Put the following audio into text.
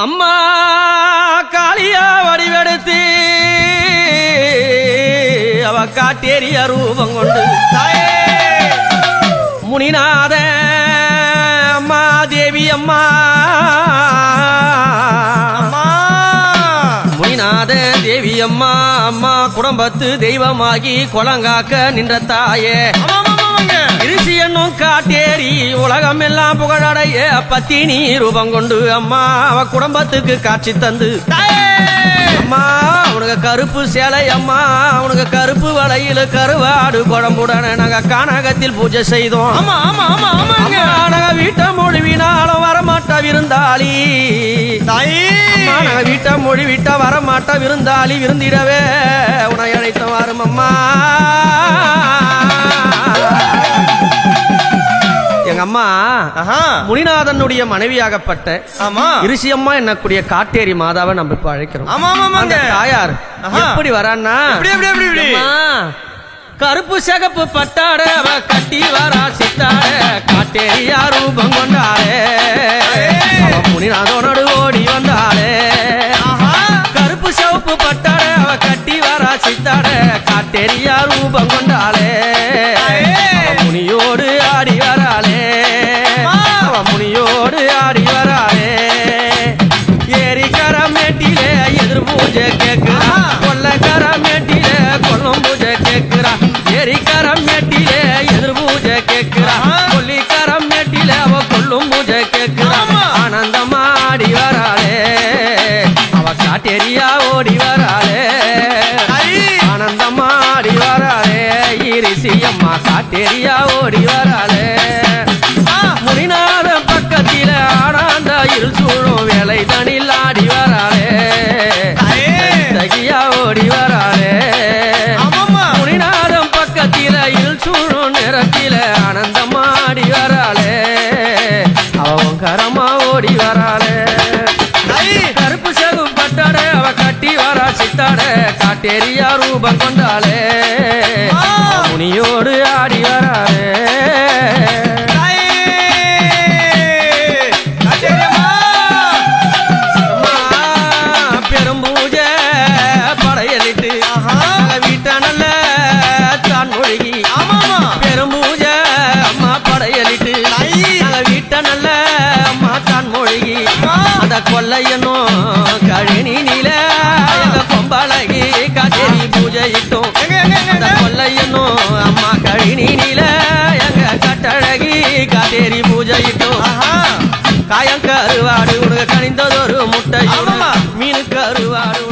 அம்மா காளியா வடிவெடுத்து அவ காட்டேரிய ரூபம் கொண்டு முனிநாத அம்மா தேவி அம்மா முனிநாத தேவி அம்மா அம்மா குடும்பத்து தெய்வமாகி குளங்காக்க நின்ற தாயே இருசி என்னும் காட்டேரி உலகம் எல்லாம் புகழடைய பத்தினி ரூபம் கொண்டு அம்மா அவ குடும்பத்துக்கு காட்சி தந்து அம்மா உனக்கு கருப்பு சேலை அம்மா உனக்கு கருப்பு வளையில கருவாடு குழம்புடனே நாங்க கானகத்தில் பூஜை செய்தோம் நாங்க வீட்டை மொழிவினாலும் வரமாட்டா விருந்தாளி நாங்க வீட்டை மொழி விட்டா வரமாட்டா விருந்தாளி விருந்திடவே உன்னை அழைத்த வரும் அம்மா எங்க அம்மா முனிநாதனுடைய மனைவியாகப்பட்ட இருசி அம்மா என்னக்கூடிய காட்டேரி மாதாவை நம்ம இப்ப அழைக்கிறோம். தாயார் எப்படி வரான்னா கருப்பு சகப்பு பட்டாட அவ கட்டி வரா சித்தாட காட்டேரியா ரூபம் கொண்டாடே முனிநாதனோடு ஓடி வந்தாளே கருப்பு சிவப்பு பட்டாட அவ கட்டி வரா சித்தாட காட்டேரியா ரூபம் கொண்டாளே முனியோடு ஆடி வராளே அவ முனியோடு ஆடி வராளே ஏரிக்கர மேட்டிலே எதிர் பூஜை கேட்கிறா கொல்லக்கர மேட்டிலே கொல்லும் பூஜை கேட்கிறா ஏரிக்கர மேட்டிலே எதிர் பூஜை கேட்கிறா கொல்லிக்கர மேட்டிலே அவ கொல்லும் பூஜை கேட்கிறா ஆனந்தமா ஆடி வராளே அவ காட்டேரியா ஓடி வராளே ஆனந்தமா ஆடி வராளே இருசி அம்மா காட்டேரியா ஓடி வராளே முனிநாத பக்கத்தில ஆனந்த இருள் சூழும் வேலை தனில் ஆடி வராளே தகியா ஓடி வராளே முனிநாதம் பக்கத்தில இருள் சூழும் நிறத்தில ஆனந்தமா ஆடி வராளே அவன் கரமா ஓடி வராளே கருப்பு செகு பட்டாட அவ கட்டி வரா சித்தாட காட்டேரியா ரூபம் கொண்டாளே முனியோடு ஆடி வராளே பெரும் பூஜை படையலிட்டு வீட்டை நல்ல தான் மொழிகி பெரும் பூஜை அம்மா படையலிட்டு வீட்டை நல்ல அம்மா தான் மொழிகி அந்த கொல்லையனும் கழினி நீல எங்க கொம்பழகி காட்டேரி பூஜை இட்டோம் அந்த கொல்லையனும் அம்மா கழினி நீல எங்க கட்டழகி காட்டேரி பூஜை இட்டோம் காயம் கருவாடு உனக்கு கணிந்ததொரு முட்டை மீனு கருவாடு